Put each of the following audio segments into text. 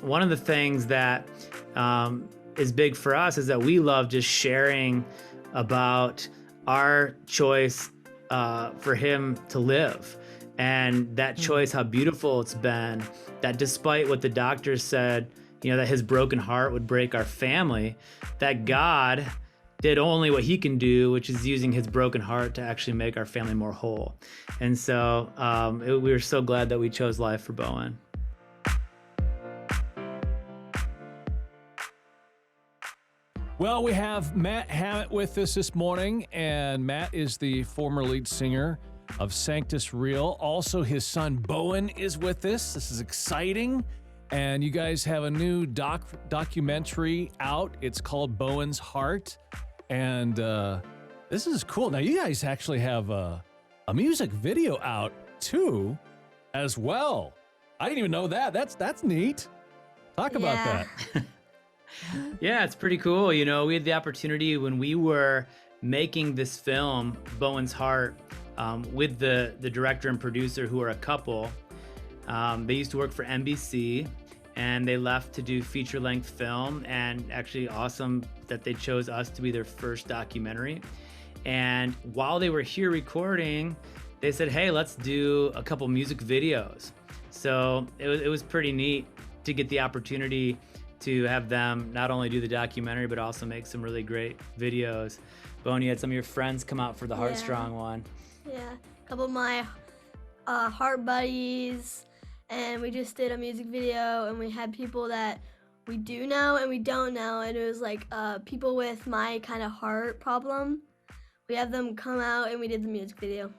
one of the things that is big for us is that we love just sharing about our choice for him to live. And that choice, how beautiful it's been, that despite what the doctors said, that his broken heart would break our family, that God did only what he can do, which is using his broken heart to actually make our family more whole. And so we were so glad that we chose life for Bowen. Well, we have Matt Hammitt with us this morning, and Matt is the former lead singer of Sanctus Real. Also, his son Bowen is with us. This is exciting. And you guys have a new documentary out. It's called Bowen's Heart. And this is cool. Now, you guys actually have a music video out, too, as well. I didn't even know that. That's neat. Talk about that. Yeah, it's pretty cool. We had the opportunity when we were making this film, Bowen's Heart, with the director and producer who are a couple. They used to work for NBC, and they left to do feature-length film, and actually awesome that they chose us to be their first documentary. And while they were here recording, they said, hey, let's do a couple music videos. So it was pretty neat to get the opportunity to have them not only do the documentary, but also make some really great videos. Bowen, you had some of your friends come out for the Heartstrong one. Yeah, a couple of my heart buddies, and we just did a music video, and we had people that we do know and we don't know, and it was like people with my kind of heart problem. We had them come out, and we did the music video.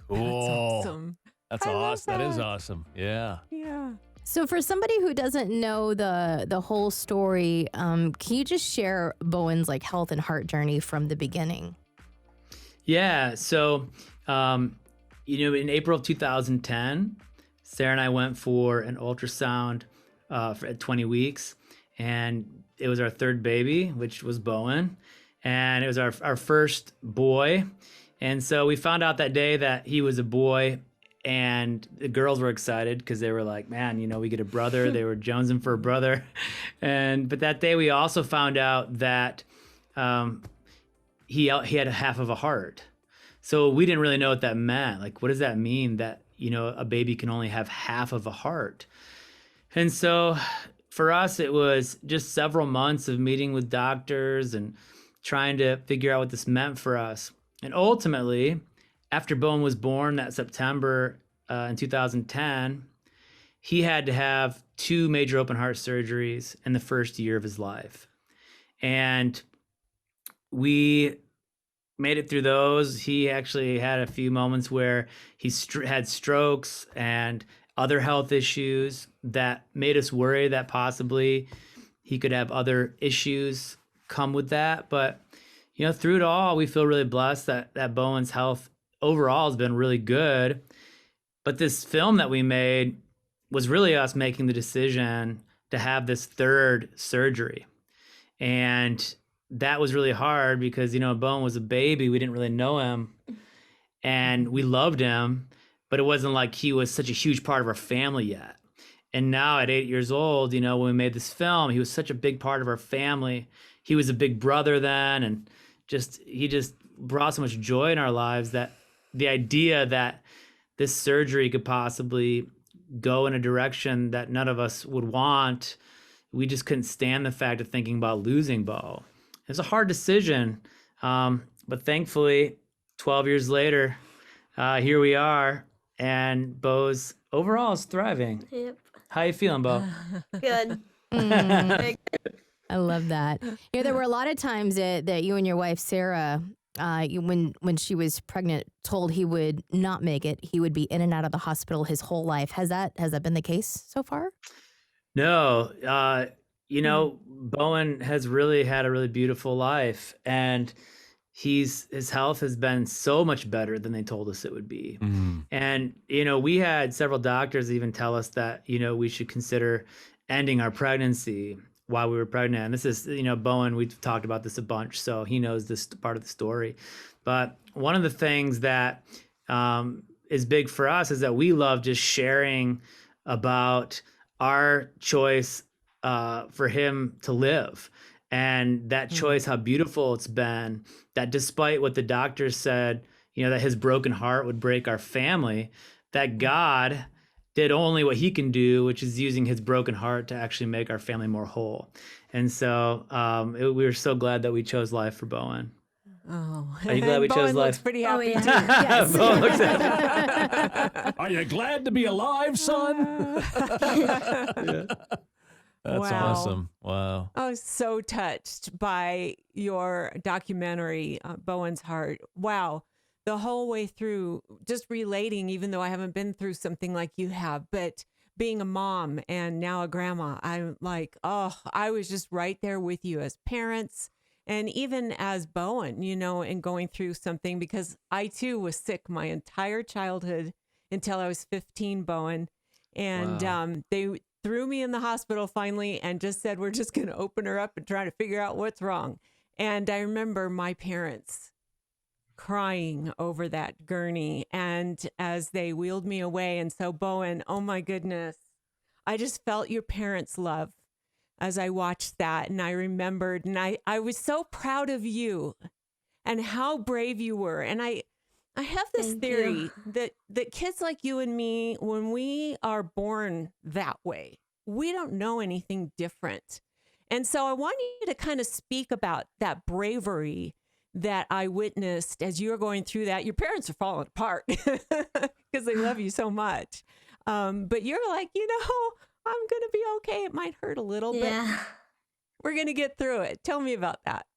Cool. That's awesome. That's awesome. That is awesome. Yeah. Yeah. So for somebody who doesn't know the whole story, can you just share Bowen's health and heart journey from the beginning? Yeah. So, in April of 2010, Sarah and I went for an ultrasound at 20 weeks, and it was our third baby, which was Bowen, and it was our first boy. And so we found out that day that he was a boy. And the girls were excited because they were like, man, we get a brother. They were jonesing for a brother. But that day we also found out that he had half of a heart. So we didn't really know what that meant. Like, what does that mean that, a baby can only have half of a heart? And so for us, it was just several months of meeting with doctors and trying to figure out what this meant for us. And ultimately, after Bowen was born that September in 2010, he had to have 2 major open heart surgeries in the first year of his life. And we made it through those. He actually had a few moments where he had strokes and other health issues that made us worry that possibly he could have other issues come with that. But, through it all, we feel really blessed that Bowen's health overall has been really good. But this film that we made was really us making the decision to have this third surgery. And that was really hard because, Bowen was a baby. We didn't really know him and we loved him, but it wasn't like he was such a huge part of our family yet. And now at 8 years old, when we made this film, he was such a big part of our family. He was a big brother then, and he just brought so much joy in our lives that the idea that this surgery could possibly go in a direction that none of us would want, we just couldn't stand the fact of thinking about losing Bo. It's a hard decision, but thankfully, 12 years later, here we are, and Bo's overall is thriving. Yep. How you feeling, Bo? Good. I love that. There were a lot of times that you and your wife, Sarah, when she was pregnant, told he would not make it. He would be in and out of the hospital his whole life. Has that been the case so far? No. Bowen has really had a really beautiful life, and his health has been so much better than they told us it would be. And, we had several doctors even tell us that, we should consider ending our pregnancy while we were pregnant. And this is, Bowen, we've talked about this a bunch, so he knows this part of the story. But one of the things that is big for us is that we love just sharing about our choice for him to live. And that choice, how beautiful it's been, that despite what the doctors said, that his broken heart would break our family, that God did only what he can do, which is using his broken heart to actually make our family more whole. And so we were so glad that we chose life for Bowen. Oh, Are you glad we chose Bowen looks life? pretty happy yeah. too. Yes. Bowen looks at Are you glad to be alive, son? That's Wow. awesome. Wow. I was so touched by your documentary, Bowen's Heart. Wow. The whole way through, just relating, even though I haven't been through something like you have, but being a mom and now a grandma, I'm like, oh, I was just right there with you as parents. And even as Bowen, and going through something, because I too was sick my entire childhood until I was 15, Bowen. And Wow. they threw me in the hospital finally and just said, we're just going to open her up and try to figure out what's wrong. And I remember my parents crying over that gurney and as they wheeled me away. And so Bowen, oh my goodness, I just felt your parents' love as I watched that. And I remembered, and I was so proud of you and how brave you were. And I have this Thank theory you. that kids like you and me, when we are born that way, we don't know anything different. And so I want you to kind of speak about that bravery that I witnessed as you were going through that. Your parents are falling apart because they love you so much. But you're like, I'm going to be okay. It might hurt a little, but we're going to get through it. Tell me about that.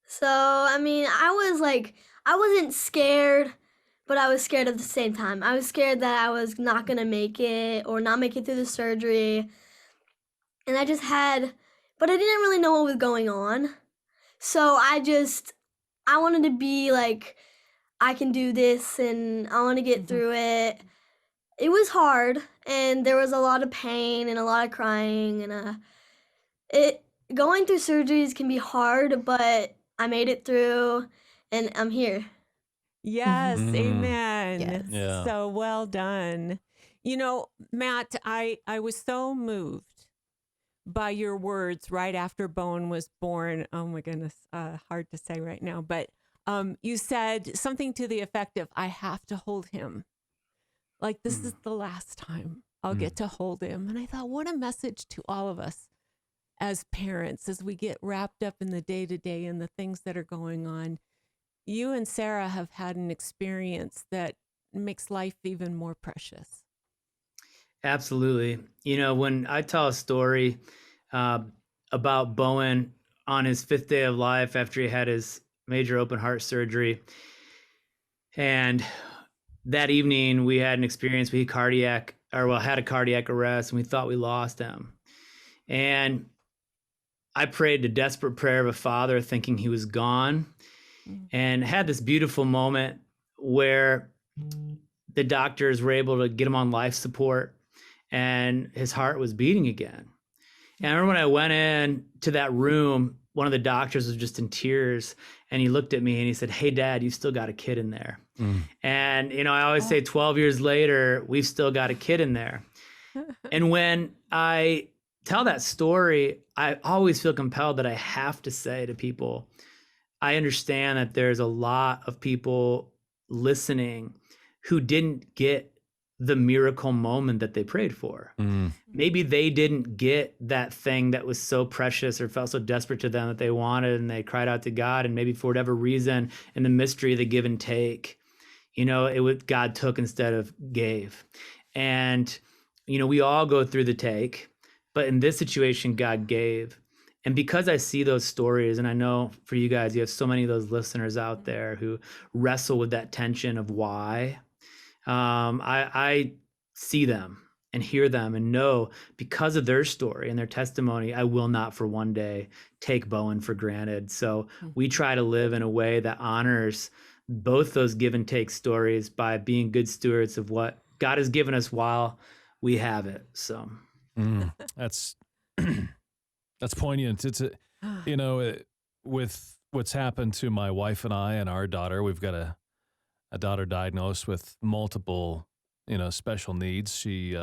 So, I wasn't scared, but I was scared at the same time. I was scared that I was not going to make it or not make it through the surgery. And but I didn't really know what was going on. So I wanted to be like, I can do this and I want to get through it. It was hard and there was a lot of pain and a lot of crying and going through surgeries can be hard, but I made it through and I'm here. Yes, amen. Yes. Yeah. So well done. Matt, I was so moved by your words right after Bowen was born. Oh my goodness, hard to say right now, but you said something to the effect of, I have to hold him. Like, this is the last time I'll get to hold him. And I thought, what a message to all of us as parents, as we get wrapped up in the day-to-day and the things that are going on. You and Sarah have had an experience that makes life even more precious. Absolutely. When I tell a story about Bowen on his 5th day of life after he had his major open heart surgery, and that evening we had an experience. We had a cardiac arrest, and we thought we lost him. And I prayed a desperate prayer of a father, thinking he was gone, and had this beautiful moment where the doctors were able to get him on life support, and his heart was beating again. And I remember when I went in to that room, one of the doctors was just in tears, and he looked at me and he said, "Hey, Dad, you still got a kid in there." And, I always say 12 years later, we've still got a kid in there. And when I tell that story, I always feel compelled that I have to say to people, I understand that there's a lot of people listening who didn't get the miracle moment that they prayed for. Maybe they didn't get that thing that was so precious or felt so desperate to them that they wanted, and they cried out to God. And maybe for whatever reason, in the mystery of the give and take, God took instead of gave. And, we all go through the take, but in this situation, God gave. And because I see those stories, and I know for you guys, you have so many of those listeners out there who wrestle with that tension of why, I see them and hear them and know, because of their story and their testimony, I will not for one day take Bowen for granted. So we try to live in a way that honors both those give and take stories by being good stewards of what God has given us while we have it. So That's poignant. It's with what's happened to my wife and I and our daughter, we've got a daughter diagnosed with multiple, special needs. She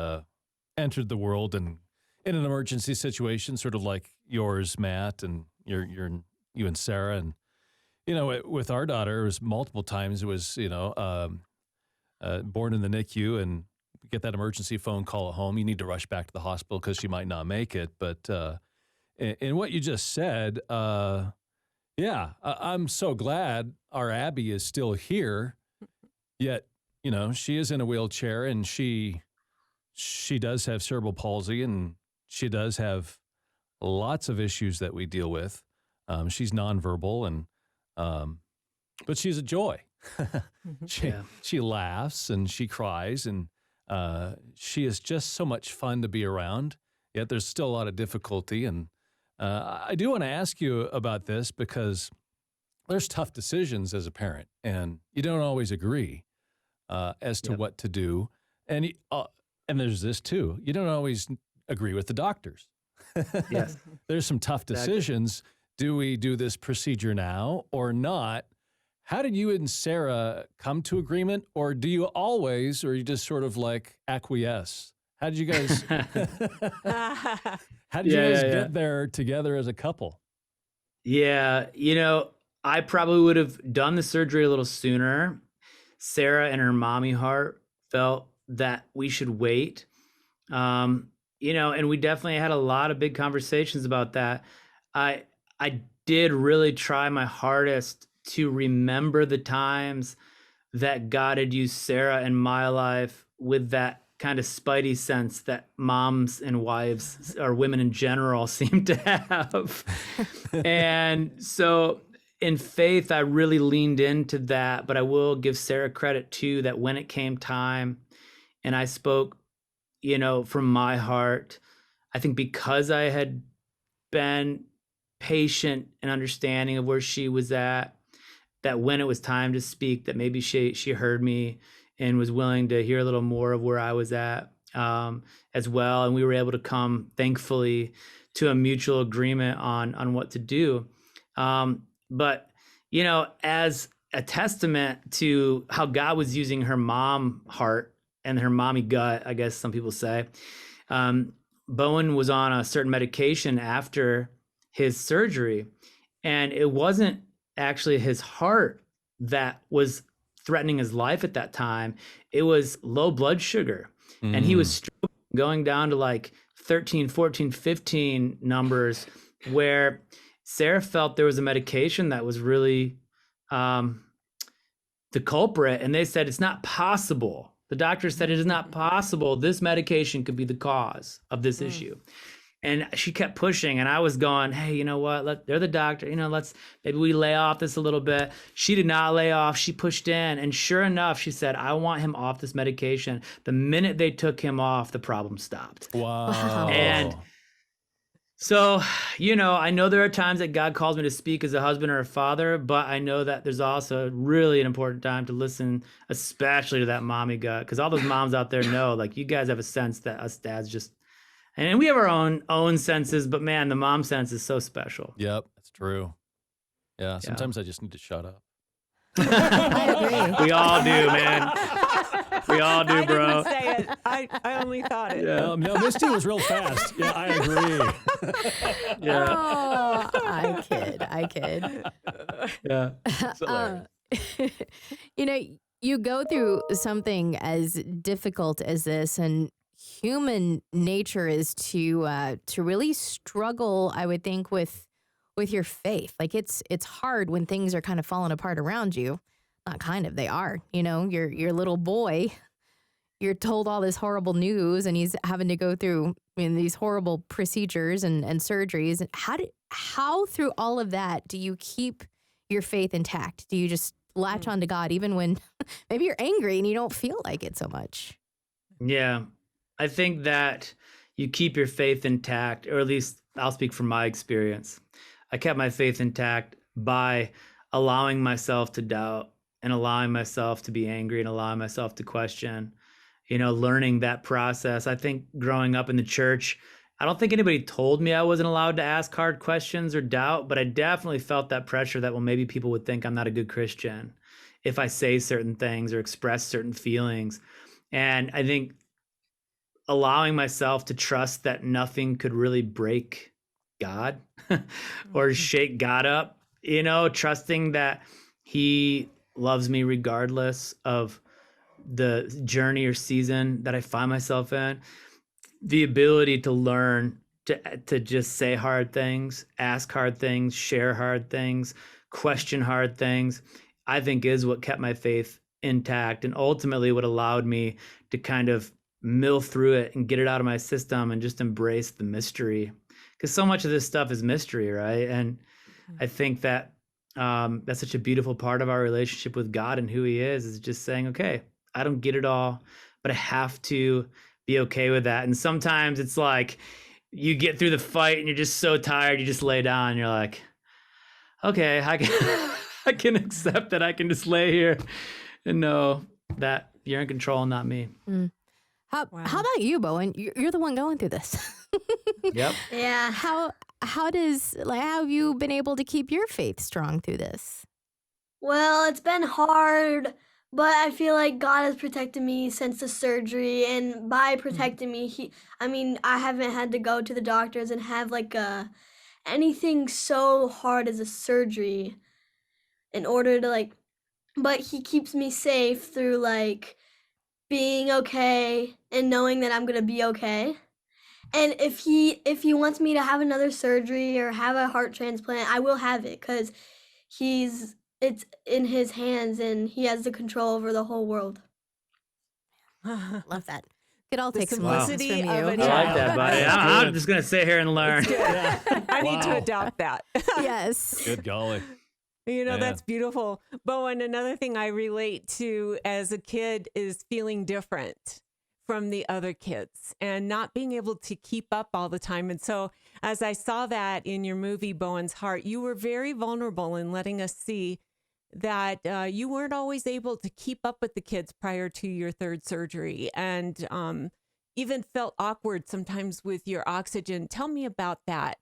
entered the world and in an emergency situation, sort of like yours, Matt, and you and Sarah. And, with our daughter, it was multiple times. It was, born in the NICU, and get that emergency phone call at home. You need to rush back to the hospital because she might not make it. But in what you just said, I'm so glad our Abby is still here. Yet, she is in a wheelchair, and she does have cerebral palsy, and she does have lots of issues that we deal with. She's nonverbal, and but she's a joy. She laughs and she cries, and she is just so much fun to be around. Yet there's still a lot of difficulty, and I do want to ask you about this because there's tough decisions as a parent, and you don't always agree as to what to do. And there's this too. You don't always agree with the doctors. Yes. There's some tough decisions. Do we do this procedure now or not? How did you and Sarah come to agreement, or do you always, or you just sort of like acquiesce? How did you guys get there together as a couple? Yeah, I probably would have done the surgery a little sooner. Sarah and her mommy heart felt that we should wait. And we definitely had a lot of big conversations about that. I did really try my hardest to remember the times that God had used Sarah in my life with that kind of spidey sense that moms and wives or women in general seem to have. And so in faith, I really leaned into that, but I will give Sarah credit too, that when it came time and I spoke, from my heart, I think because I had been patient and understanding of where she was at, that when it was time to speak, that maybe she heard me and was willing to hear a little more of where I was at as well. And we were able to come, thankfully, to a mutual agreement on what to do. But, as a testament to how God was using her mom heart and her mommy gut, I guess some people say, Bowen was on a certain medication after his surgery, and it wasn't actually his heart that was threatening his life at that time. It was low blood sugar. And he was going down to like 13, 14, 15 numbers, where Sarah felt there was a medication that was really the culprit. And they said, it's not possible. The doctor said, it is not possible. This medication could be the cause of this issue. And she kept pushing, and I was going, hey, you know what? They're the doctor. Maybe we lay off this a little bit. She did not lay off. She pushed in. And sure enough, she said, I want him off this medication. The minute they took him off, the problem stopped. Wow. And so, I know there are times that God calls me to speak as a husband or a father, but I know that there's also really an important time to listen, especially to that mommy gut. Because all those moms out there know, like, you guys have a sense that us dads just, and we have our own senses, but man, the mom sense is so special. Yep, that's true. Yeah, sometimes I just need to shut up. I agree. We all do, man. We all do, I bro. didn't say it. I only thought it. No, Misty was real fast. Yeah, I agree. Yeah. Oh, I kid. Yeah. You go through something as difficult as this, and human nature is to really struggle, I would think, with your faith. Like it's hard when things are kind of falling apart around you. Not kind of, they are. Your little boy, you're told all this horrible news, and he's having to go through these horrible procedures and surgeries. And how through all of that do you keep your faith intact? Do you just latch on to God even when maybe you're angry and you don't feel like it so much? Yeah. I think that you keep your faith intact, or at least I'll speak from my experience. I kept my faith intact by allowing myself to doubt and allowing myself to be angry and allowing myself to question, learning that process. I think growing up in the church, I don't think anybody told me I wasn't allowed to ask hard questions or doubt, but I definitely felt that pressure that, well, maybe people would think I'm not a good Christian if I say certain things or express certain feelings. And I think allowing myself to trust that nothing could really break God or shake God up, trusting that he loves me regardless of the journey or season that I find myself in. The ability to learn to just say hard things, ask hard things, share hard things, question hard things, I think is what kept my faith intact and ultimately what allowed me to kind of mill through it and get it out of my system and just embrace the mystery. Because so much of this stuff is mystery, right? And I think that that's such a beautiful part of our relationship with God and who he is just saying, okay, I don't get it all, but I have to be okay with that. And sometimes it's like you get through the fight and you're just so tired, you just lay down and you're like, okay, I can accept that I can just lay here and know that you're in control and not me. How about you, Bowen? You're the one going through this. Yep. Yeah. How have you been able to keep your faith strong through this? Well, it's been hard, but I feel like God has protected me since the surgery, and by protecting me, I haven't had to go to the doctors and have like anything so hard as a surgery in order to but he keeps me safe through like being okay and knowing that I'm gonna be okay. And if he wants me to have another surgery or have a heart transplant, I will have it because it's in his hands and he has the control over the whole world. Love that. Could all The take some lessons from simplicity you. of a I like child. that, buddy. That's I'm good. just going to sit here and learn. I need to Wow. adopt that. Yes. Good golly. That's Man. beautiful. Bowen, another thing I relate to as a kid is feeling different from the other kids and not being able to keep up all the time. And so as I saw that in your movie, Bowen's Heart, you were very vulnerable in letting us see that you weren't always able to keep up with the kids prior to your third surgery and even felt awkward sometimes with your oxygen. Tell me about that.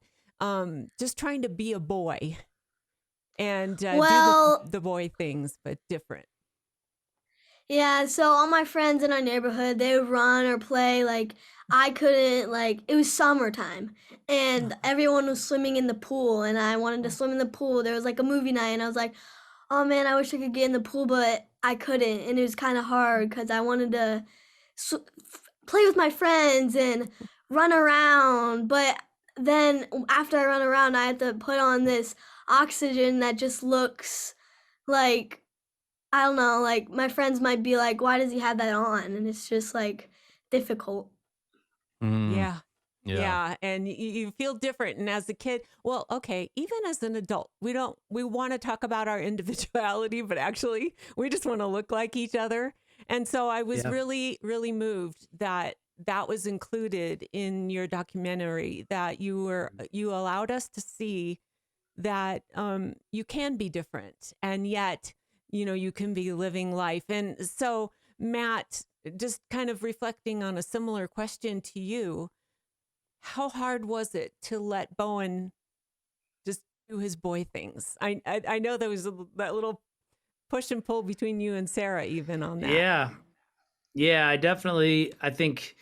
Just trying to be a boy and do the boy things, but different. Yeah, so all my friends in our neighborhood, they would run or play. I couldn't, it was summertime and everyone was swimming in the pool and I wanted to swim in the pool. There was like a movie night and I was like, oh man, I wish I could get in the pool, but I couldn't. And it was kind of hard because I wanted to play with my friends and run around. But then after I run around, I had to put on this oxygen that just looks like, I don't know, my friends might be like, why does he have that on? And it's just difficult. Yeah. Yeah. And you feel different. And as a kid, well, okay, even as an adult, we want to talk about our individuality, but actually we just want to look like each other. And so I was really, really moved that was included in your documentary, that you allowed us to see that you can be different and yet you can be living life. And so, Matt, just kind of reflecting on a similar question to you, how hard was it to let Bowen just do his boy things? I know there was that little push and pull between you and Sarah even on that. Yeah, I think,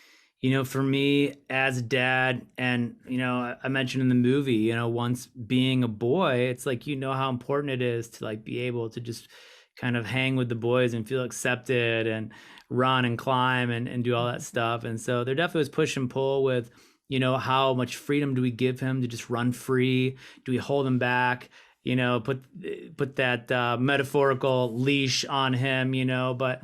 for me as a dad and, I mentioned in the movie, once being a boy, it's like, how important it is to be able to just kind of hang with the boys and feel accepted and run and climb and do all that stuff. And so there definitely was push and pull with, how much freedom do we give him to just run free? Do we hold him back? Put that metaphorical leash on him, But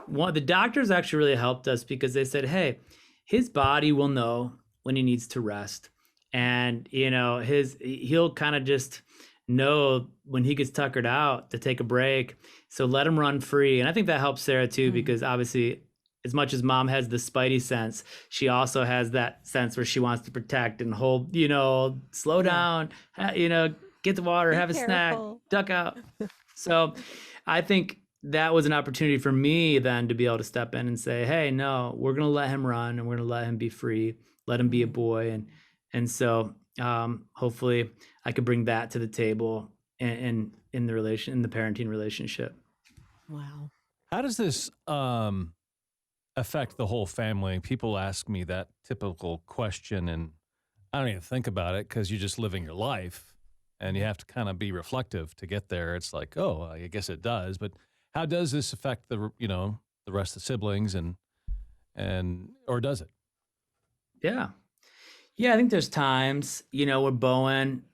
the doctors actually really helped us because they said, hey, his body will know when he needs to rest. And, he'll kind of just know when he gets tuckered out to take a break. So let him run free. And I think that helps Sarah too, because obviously as much as mom has the spidey sense, she also has that sense where she wants to protect and hold, slow down, get the water, have a snack, duck out. So I think that was an opportunity for me then to be able to step in and say, hey, no, we're going to let him run and we're going to let him be free, let him be a boy. And so hopefully I could bring that to the table in the parenting relationship. Wow. How does this affect the whole family? People ask me that typical question, and I don't even think about it because you're just living your life, and you have to kind of be reflective to get there. It's like, oh, I guess it does, but how does this affect the rest of the siblings and or does it? Yeah. Yeah, I think there's times, where Bowen,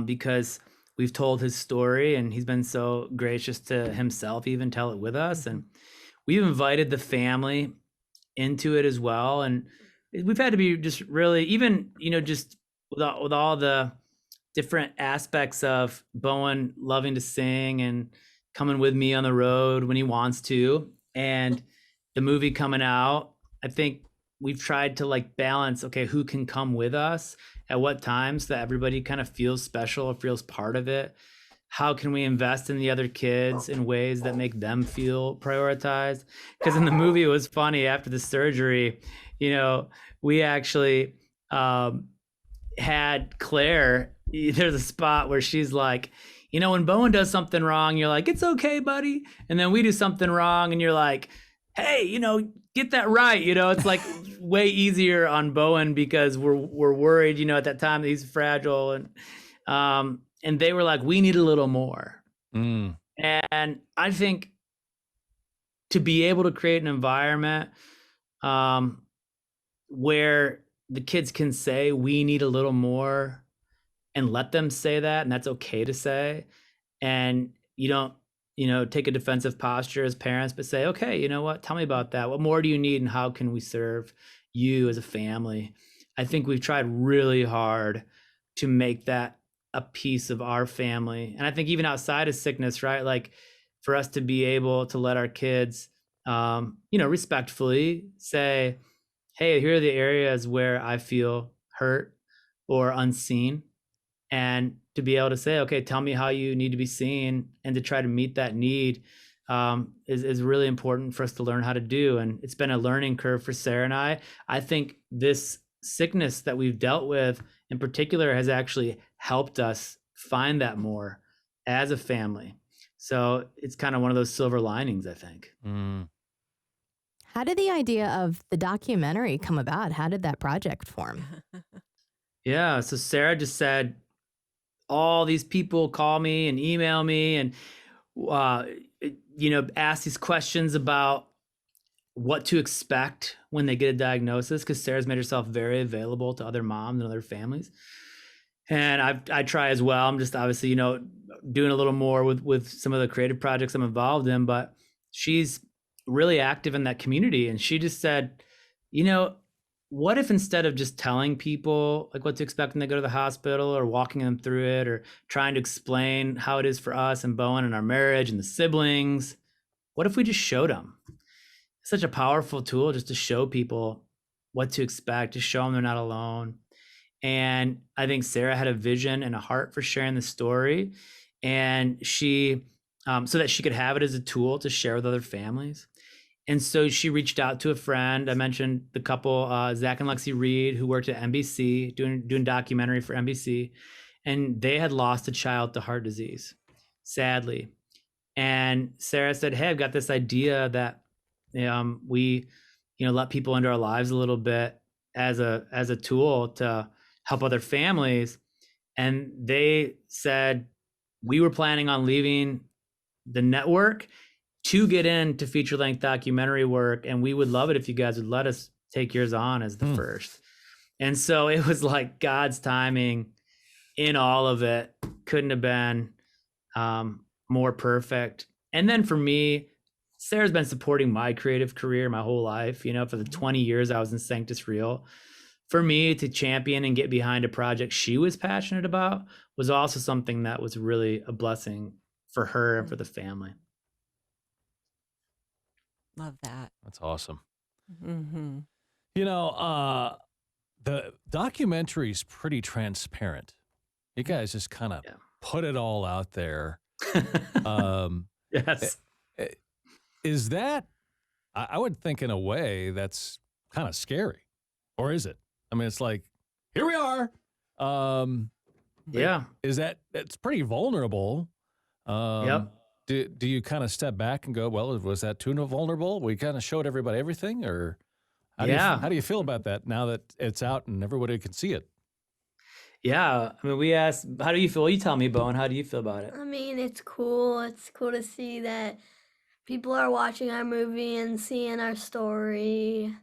because we've told his story and he's been so gracious to himself, even tell it with us. And we've invited the family into it as well. And we've had to be just really, even, just with all the different aspects of Bowen loving to sing and coming with me on the road when he wants to, and the movie coming out, I think we've tried to like balance, okay, who can come with us at what times so that everybody kind of feels special or feels part of it. How can we invest in the other kids in ways that make them feel prioritized? Because in the movie, it was funny after the surgery, we actually had Claire, there's a spot where she's like, when Bowen does something wrong, you're like, it's okay, buddy. And then we do something wrong and you're like, hey, get that right. It's like way easier on Bowen because we're worried, at that time that he's fragile. And they were like, we need a little more. Mm. And I think to be able to create an environment where the kids can say, we need a little more, and let them say that, and that's okay to say. And you don't, take a defensive posture as parents, but say, okay, you know what? Tell me about that. What more do you need, and how can we serve you as a family? I think we've tried really hard to make that a piece of our family. And I think even outside of sickness, right? Like for us to be able to let our kids, respectfully say, hey, here are the areas where I feel hurt or unseen. And to be able to say, okay, tell me how you need to be seen, and to try to meet that need is really important for us to learn how to do. And it's been a learning curve for Sarah and I. I think this sickness that we've dealt with in particular has actually helped us find that more as a family. So it's kind of one of those silver linings, I think. Mm. How did the idea of the documentary come about? How did that project form? Yeah, so Sarah just said, all these people call me and email me and, ask these questions about what to expect when they get a diagnosis, because Sarah's made herself very available to other moms and other families. And I try as well. I'm just obviously, doing a little more with some of the creative projects I'm involved in, but she's really active in that community. And she just said, what if instead of just telling people like what to expect when they go to the hospital, or walking them through it, or trying to explain how it is for us and Bowen and our marriage and the siblings, what if we just showed them? It's such a powerful tool just to show people what to expect, to show them they're not alone. And I think Sarah had a vision and a heart for sharing the story, and she, so that she could have it as a tool to share with other families. And so she reached out to a friend. I mentioned the couple, Zach and Lexi Reed, who worked at NBC doing documentary for NBC, and they had lost a child to heart disease, sadly. And Sarah said, hey, I've got this idea that we, let people into our lives a little bit as a tool to help other families. And they said, we were planning on leaving the network to get into feature-length documentary work, and we would love it if you guys would let us take yours on as the first. And so it was like God's timing in all of it. Couldn't have been more perfect. And then for me, Sarah's been supporting my creative career my whole life. For the 20 years I was in Sanctus Real, for me to champion and get behind a project she was passionate about was also something that was really a blessing for her and for the family. Love that. That's awesome. Mm-hmm. The documentary's pretty transparent. You guys just kind of put it all out there. Yes. Is that, I would think in a way that's kind of scary, or is it? I mean, it's like, here we are. Yeah. Is that's pretty vulnerable. Yep. Do you kind of step back and go, well, was that too vulnerable? We kind of showed everybody everything, or how Yeah. do you feel about that now that it's out and everybody can see it? Yeah. I mean, we asked, how do you feel? You tell me, Bowen, how do you feel about it? I mean, it's cool. It's cool to see that people are watching our movie and seeing our story.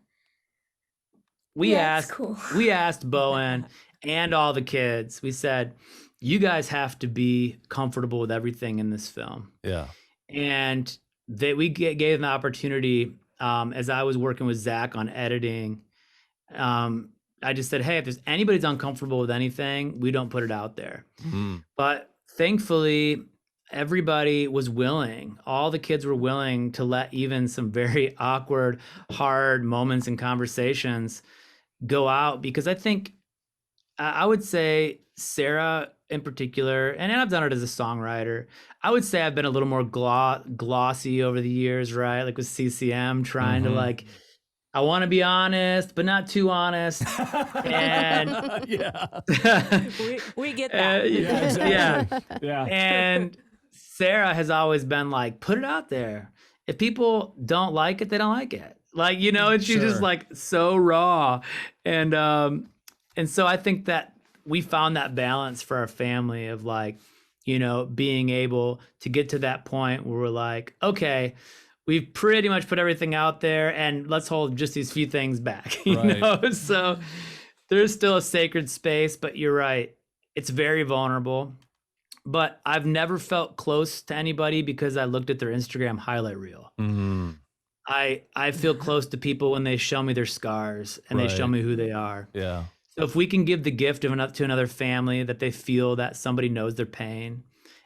We Yeah, it's asked, cool. we asked Bowen and all the kids, we said, you guys have to be comfortable with everything in this film. Yeah. And we gave them the opportunity, as I was working with Zach on editing. I just said, hey, if there's anybody's uncomfortable with anything, we don't put it out there. Mm. But thankfully, everybody was willing. All the kids were willing to let even some very awkward, hard moments and conversations go out, because I think I would say Sarah in particular, and I've done it as a songwriter, I would say I've been a little more glossy over the years, right? Like with CCM, trying to like, I want to be honest, but not too honest. And yeah. We get that. Yeah, exactly. Yeah. Yeah. And Sarah has always been like, put it out there. If people don't like it, they don't like it. Like, you know, and she's just Sure. like so raw. And so I think that we found that balance for our family of like, you know, being able to get to that point where we're like, okay, we've pretty much put everything out there and let's hold just these few things back, you Right. know? So there's still a sacred space, but you're right. It's very vulnerable. But I've never felt close to anybody because I looked at their Instagram highlight reel. Mm-hmm. I feel close to people when they show me their scars and they show Right. me who they are. Yeah. So if we can give the gift of to another family that they feel that somebody knows their pain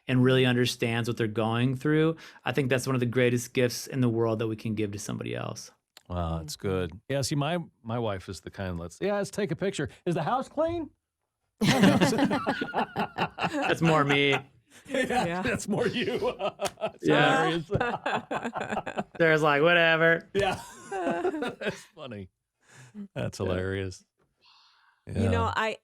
and really understands what they're going through, I think that's one of the greatest gifts in the world that we can give to somebody else. Wow, that's good. Yeah, see, my wife is the kind let's take a picture. Is the house clean? That's more me. Yeah. That's more you. It's Yeah. hilarious. There's like, whatever. Yeah. That's funny. That's hilarious. You know, I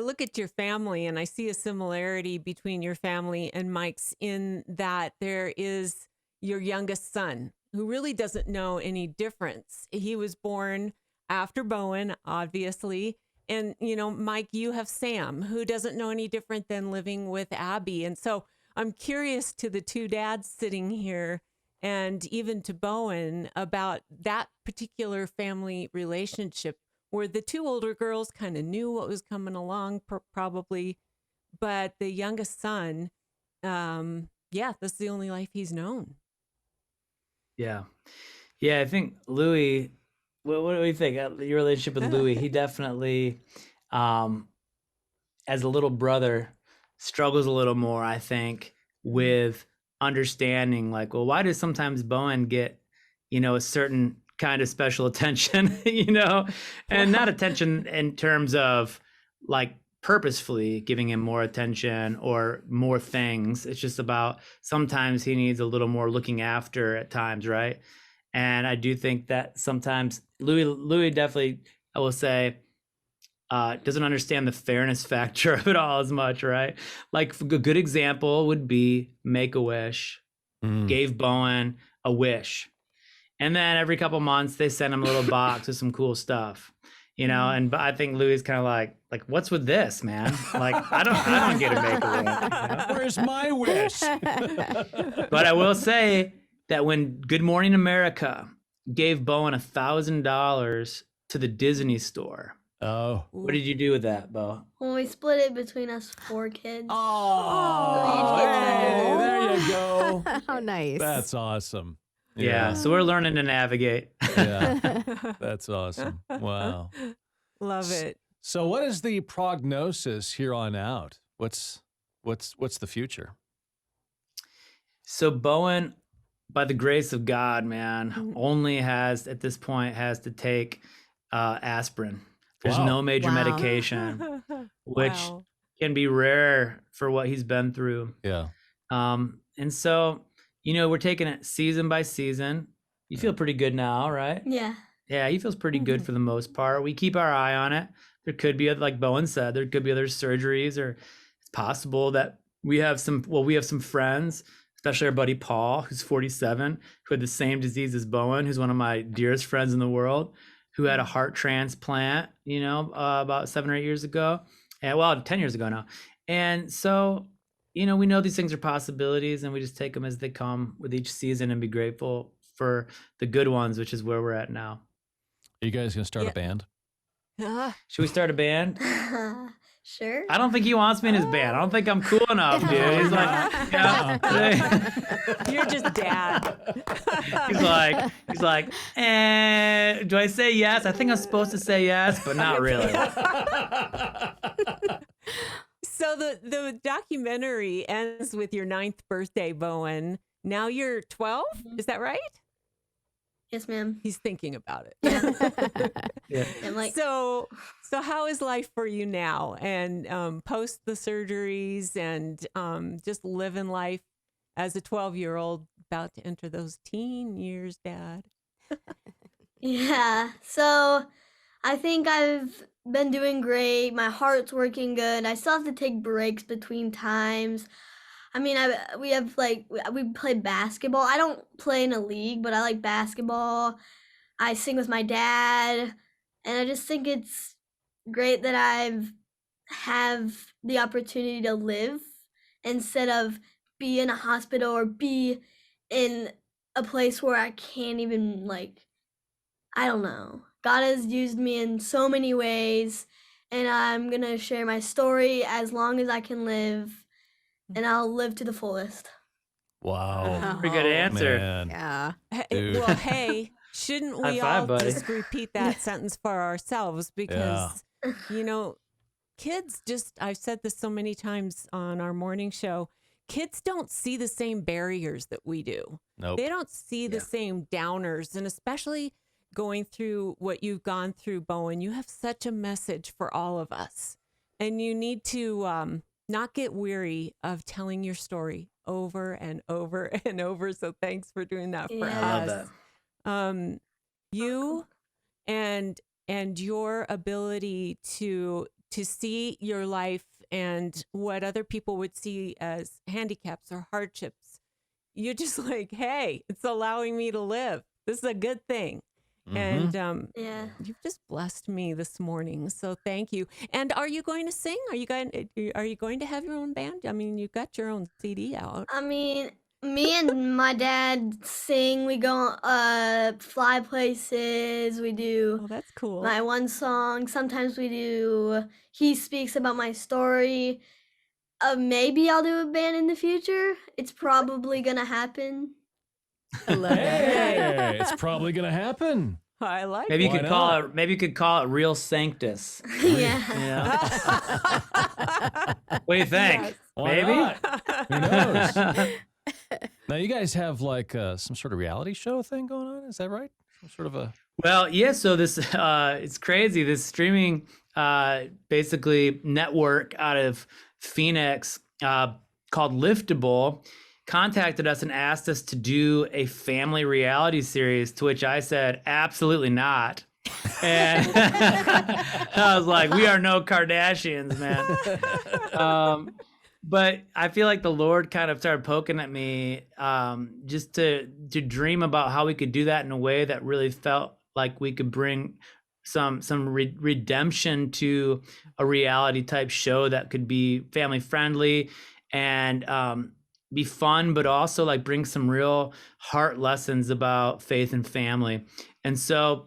look at your family and I see a similarity between your family and Mike's in that there is your youngest son who really doesn't know any difference. He was born after Bowen, obviously. And, you know, Mike, you have Sam, who doesn't know any different than living with Abby. And so I'm curious to the two dads sitting here and even to Bowen about that particular family relationship where the two older girls kind of knew what was coming along, probably. But the youngest son, that's the only life he's known. Yeah. Yeah, I think Louis, what do we think? Your relationship with Louis, he definitely, as a little brother, struggles a little more, I think, with understanding like, well, why does sometimes Bowen get, you know, a certain kind of special attention, you know, and not attention in terms of like purposefully giving him more attention or more things. It's just about sometimes he needs a little more looking after at times, right? And I do think that sometimes Louis definitely, I will say, doesn't understand the fairness factor of it all as much, right? Like a good example would be Make-A-Wish gave Bowen a wish. And then every couple months they send him a little box with some cool stuff, you know. And I think Louis is kind of like, what's with this, man? Like, I don't get a Make-A-Wish. You know? Where's my wish? But I will say that when Good Morning America gave Bowen $1,000 to the Disney store, Oh. what did you do with that, Bo? Well, we split it between us 4 kids. Oh, hey, there you go. How nice. That's awesome. Yeah, so we're learning to navigate. Yeah, that's awesome. Wow. Love it. So what is the prognosis here on out? What's the future? So Bowen, by the grace of God, man, only has at this point has to take aspirin. There's Wow. no major Wow. medication, which Wow. can be rare for what he's been through. Yeah. And so, you know, we're taking it season by season. You feel pretty good now, right? Yeah. Yeah, he feels pretty good for the most part. We keep our eye on it. There could be, like Bowen said, there could be other surgeries, or it's possible that we have some friends, especially our buddy Paul, who's 47, who had the same disease as Bowen, who's one of my dearest friends in the world, who had a heart transplant, about 7 or 8 years ago. And well, 10 years ago now. And so, we know these things are possibilities, and we just take them as they come with each season and be grateful for the good ones, which is where we're at now. Are you guys going to start a band? Should we start a band? Sure. I don't think he wants me in his band. I don't think I'm cool enough, dude. He's like, You're just dad. he's like, do I say yes? I think I'm supposed to say yes, but not really. So the documentary ends with your 9th birthday, Bowen. Now you're 12? Is that right? Yes, ma'am. He's thinking about it. Yeah. I'm like, So how is life for you now? And post the surgeries and just living life as a 12-year-old about to enter those teen years, Dad. yeah. So I think I've been doing great. My heart's working good. I still have to take breaks between times. I mean, we play basketball. I don't play in a league, but I like basketball. I sing with my dad, and I just think it's great that have the opportunity to live instead of be in a hospital or be in a place where I can't even I don't know. God has used me in so many ways, and I'm gonna share my story as long as I can live. And I'll live to the fullest. Wow. Pretty good answer. Man. Yeah. Dude. Well, hey, shouldn't we High five, all buddy. just repeat that sentence for ourselves? Because, kids I've said this so many times on our morning show, kids don't see the same barriers that we do. Nope. They don't see the same downers. And especially going through what you've gone through, Bowen, you have such a message for all of us. And you need to not get weary of telling your story over and over and over. So thanks for doing that for Yeah. I us. love that. You and your ability to see your life and what other people would see as handicaps or hardships. You're just like, hey, it's allowing me to live. This is a good thing. And Yeah. you've just blessed me this morning, so thank you. And are you going to sing? Are you going to have your own band? I mean, you've got your own CD out. I mean, me and my dad sing. We go fly places. We do Oh, that's cool. my one song. Sometimes we do He Speaks About My Story. Maybe I'll do a band in the future. It's probably gonna happen. I love it. Hey, it's probably going to happen. I like Maybe you Why could call not? it. Maybe you could call it Real Sanctus. Yeah. What do you think? Yes. Why Maybe. not? Who knows? Now, you guys have some sort of reality show thing going on. Is that right? Some sort of a. Well, yeah. So this, it's crazy. This streaming, basically network out of Phoenix, called Liftable, contacted us and asked us to do a family reality series, to which I said, absolutely not. And I was like, we are no Kardashians, man. But I feel like the Lord kind of started poking at me, just to dream about how we could do that in a way that really felt like we could bring some redemption to a reality type show that could be family friendly and be fun, but also like bring some real heart lessons about faith and family. And so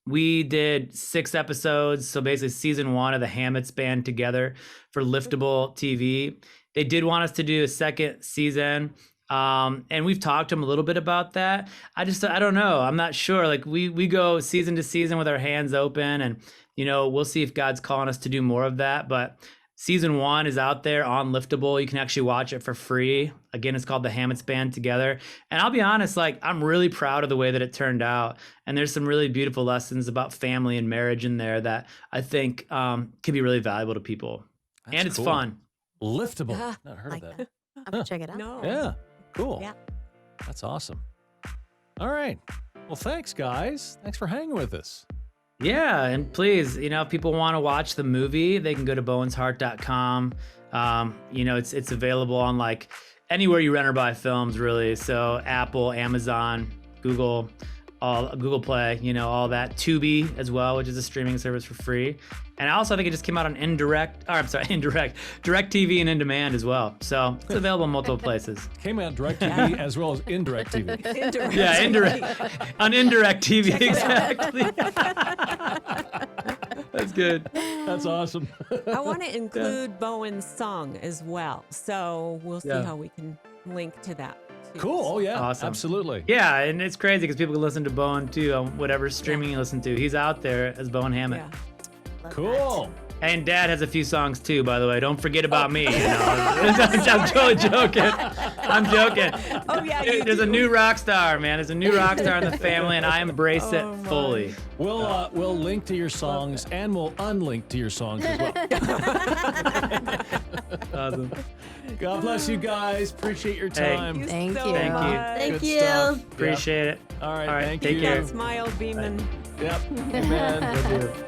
we did 6 episodes. So basically season 1 of the Hammitts band together for Liftable TV. They did want us to do a second season. And we've talked to them a little bit about that. I don't know. I'm not sure. Like we go season to season with our hands open, and, we'll see if God's calling us to do more of that. But season 1 is out there on Liftable. You can actually watch it for free. Again, it's called the Hammitts Band Together. And I'll be honest, I'm really proud of the way that it turned out. And there's some really beautiful lessons about family and marriage in there that I think could be really valuable to people. That's and it's cool. fun. Liftable. Ah, Not heard like of that. that. I'll have to check it out. No. Yeah. Cool. Yeah. That's awesome. All right. Well, thanks, guys. Thanks for hanging with us. Yeah, and please, if people want to watch the movie, they can go to bowensheart.com. It's available on anywhere you rent or buy films, really. So Apple, Amazon, Google, Google Play, all that. Tubi as well, which is a streaming service for free. And I think it just came out on DirecTV and In Demand as well. So it's available in multiple places. Came out DirecTV as well as Indirect TV. Yeah, on Indirect TV, exactly. That's good. That's awesome. I want to include Bowen's song as well. So we'll see how we can link to that. Cool. Oh, yeah. Awesome. Absolutely. Yeah, and it's crazy because people can listen to Bowen too on whatever streaming you listen to. He's out there as Bowen Hammitt. Yeah. Cool. And Dad has a few songs too, by the way. Don't forget about me. I'm totally joking. I'm joking. Oh, yeah. There's a new rock star, man. There's a new rock star in the family, and I embrace it fully. We'll link to your songs and we'll unlink to your songs as well. Awesome. God bless you guys. Appreciate your time. Thank so you. Thank you. much. Thank Good you. stuff. Appreciate it. All right. Thank take you. care. That smile beaming. Yep. Amen.